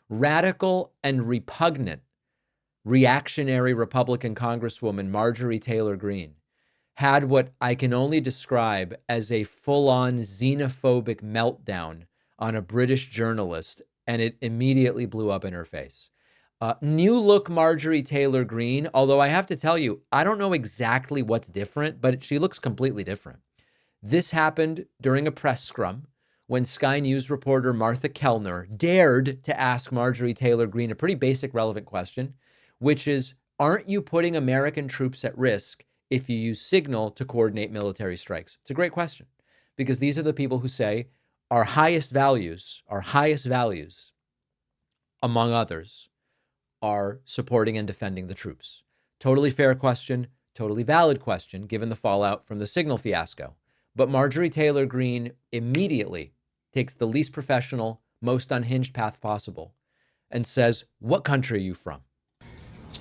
Radical and repugnant reactionary Republican Congresswoman Marjorie Taylor Greene had what I can only describe as a full-on xenophobic meltdown on a British journalist, and it immediately blew up in her face. New look Marjorie Taylor Greene, although I have to tell you, I don't know exactly what's different, but she looks completely different. This happened during a press scrum when Sky News reporter Martha Kellner dared to ask Marjorie Taylor Greene a pretty basic, relevant question, which is, aren't you putting American troops at risk if you use Signal to coordinate military strikes? It's a great question, because these are the people who say our highest values, among others, are supporting and defending the troops. Totally fair question, totally valid question, given the fallout from the Signal fiasco. But Marjorie Taylor Greene immediately takes the least professional, most unhinged path possible and says, what country are you from?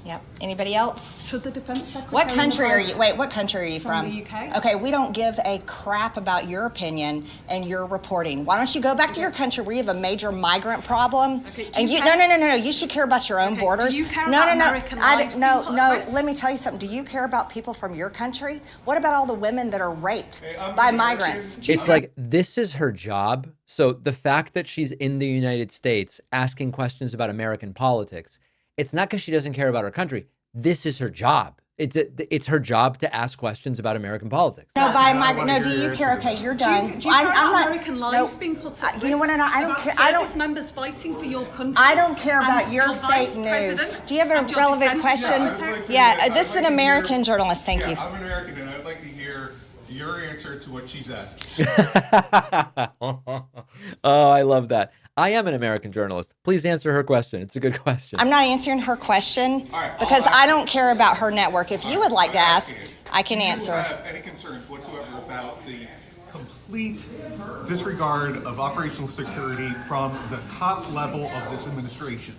Yep. Anybody else? Should the defense secretary... What country are you? Wait, what country are you from? From the UK. Okay, we don't give a crap about your opinion and your reporting. Why don't you go back to your country where you have a major migrant problem? Okay, and you no. You should care about your own borders. Do you care about American lives being put at risk? Let me tell you something. Do you care about people from your country? What about all the women that are raped by migrants? It's like, this is her job. So the fact that she's in the United States asking questions about American politics, it's not because she doesn't care about her country. This is her job. It's her job to ask questions about American politics. No, by migrant. No, do you care? Okay, you're done. Do you care about American lives being put at risk? You know what? I don't care. Service members fighting for your country. I don't care about your fake news. Do you have a relevant question? Yeah, this is an American journalist. Thank you. I'm an American, and I'd like to hear your answer to what she's asked. Oh, I love that. I am an American journalist. Please answer her question. It's a good question. I'm not answering her question because I don't care about her network. If you would like to ask, I can answer. Do you have any concerns whatsoever about the complete disregard of operational security from the top level of this administration?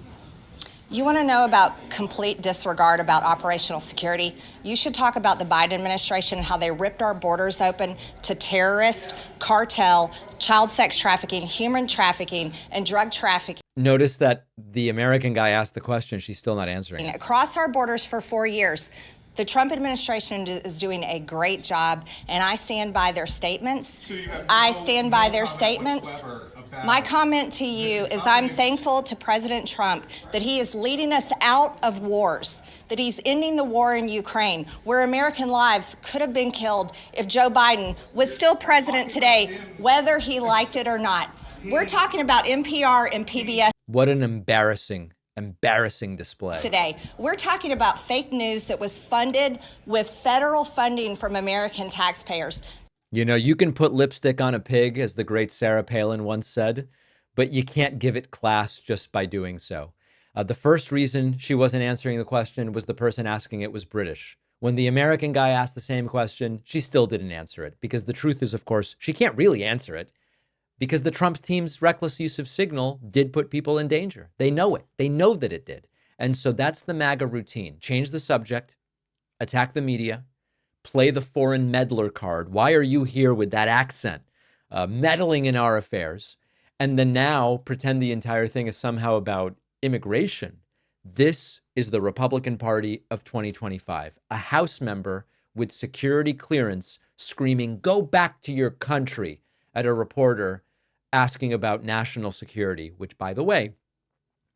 You want to know about complete disregard about operational security? You should talk about the Biden administration and how they ripped our borders open to terrorist, cartel, child sex trafficking, human trafficking, and drug trafficking. Notice that the American guy asked the question. She's still not answering it. Across our borders for 4 years. The Trump administration is doing a great job, and I stand by their statements. I stand by their statements. My comment to you is I'm thankful to President Trump that he is leading us out of wars, that he's ending the war in Ukraine, where American lives could have been killed if Joe Biden was still president today, whether he liked it or not. We're talking about NPR and PBS. What an embarrassing display. Today, we're talking about fake news that was funded with federal funding from American taxpayers. You know, you can put lipstick on a pig, as the great Sarah Palin once said, but you can't give it class just by doing so. The first reason she wasn't answering the question was the person asking it was British. When the American guy asked the same question, she still didn't answer it, because the truth is, of course, she can't really answer it, because the Trump team's reckless use of Signal did put people in danger. They know it. They know that it did. And so that's the MAGA routine. Change the subject, attack the media, play the foreign meddler card. Why are you here with that accent, meddling in our affairs? And then now pretend the entire thing is somehow about immigration. This is the Republican Party of 2025. A House member with security clearance screaming, "Go back to your country," at a reporter asking about national security, which, by the way,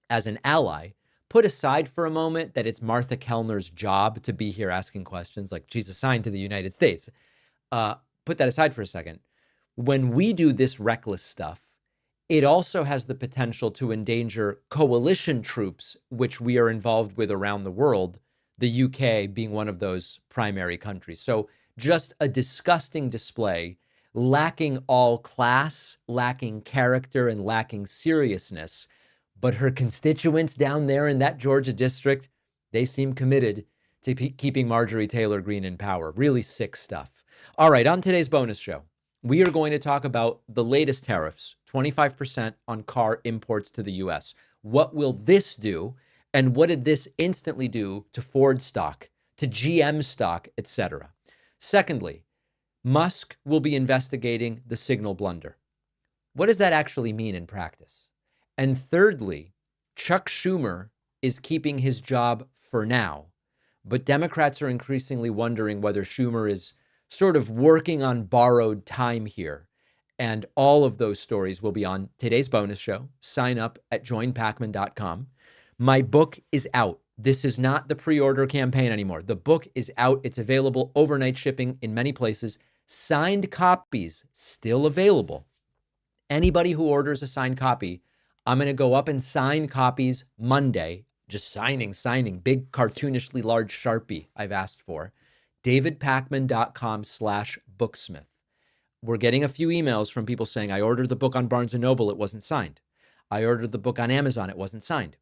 as an ally, put aside for a moment that it's Martha Kellner's job to be here asking questions, like she's assigned to the United States. Put that aside for a second. When we do this reckless stuff, it also has the potential to endanger coalition troops, which we are involved with around the world, the UK being one of those primary countries. So just a disgusting display, lacking all class, lacking character, and lacking seriousness. But her constituents down there in that Georgia district, they seem committed to keeping Marjorie Taylor Greene in power. Really sick stuff. All right, on today's bonus show, we are going to talk about the latest tariffs, 25% on car imports to the U.S. What will this do? And what did this instantly do to Ford stock, to GM stock, etc.? Secondly, Musk will be investigating the Signal blunder. What does that actually mean in practice? And thirdly, Chuck Schumer is keeping his job for now, but Democrats are increasingly wondering whether Schumer is sort of working on borrowed time here. And all of those stories will be on today's bonus show. Sign up at joinpacman.com. My book is out. This is not the pre-order campaign anymore. The book is out. It's available overnight shipping in many places. Signed copies still available. Anybody who orders a signed copy, I'm going to go up and sign copies Monday. Just signing, big cartoonishly large Sharpie I've asked for. davidpakman.com/booksmith. We're getting a few emails from people saying, I ordered the book on Barnes & Noble, it wasn't signed. I ordered the book on Amazon, it wasn't signed.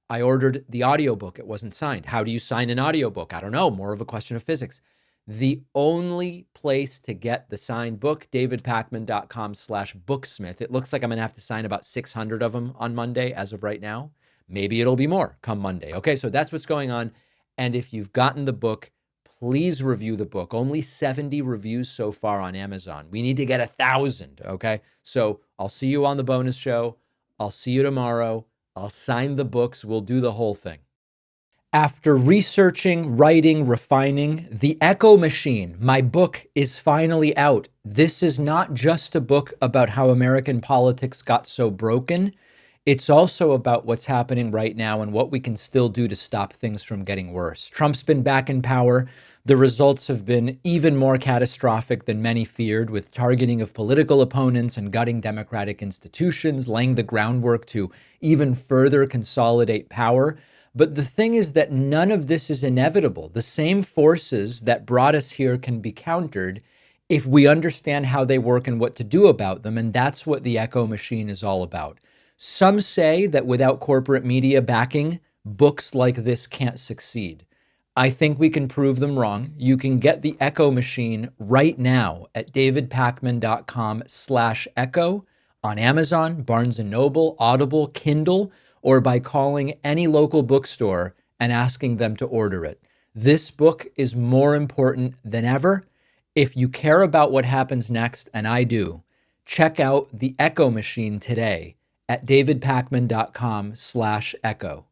I ordered the audiobook, it wasn't signed. How do you sign an audiobook? I don't know, more of a question of physics. The only place to get the signed book, davidpakman.com/booksmith. It looks like I'm going to have to sign about 600 of them on Monday as of right now. Maybe it'll be more come Monday. Okay, so that's what's going on. And if you've gotten the book, please review the book. Only 70 reviews so far on Amazon. We need to get 1,000, okay? So I'll see you on the bonus show. I'll see you tomorrow. I'll sign the books. We'll do the whole thing. After researching, writing, refining, The Echo Machine, my book is finally out. This is not just a book about how American politics got so broken. It's also about what's happening right now and what we can still do to stop things from getting worse. Trump's been back in power. The results have been even more catastrophic than many feared, with targeting of political opponents and gutting democratic institutions, laying the groundwork to even further consolidate power. But the thing is that none of this is inevitable. The same forces that brought us here can be countered if we understand how they work and what to do about them. And that's what the Echo Machine is all about. Some say that without corporate media backing, books like this can't succeed. I think we can prove them wrong. You can get the Echo Machine right now at davidpakman.com/echo on Amazon, Barnes & Noble, Audible, Kindle, or by calling any local bookstore and asking them to order it. This book is more important than ever. If you care about what happens next, and I do, check out the Echo Machine today at davidpakman.com/echo.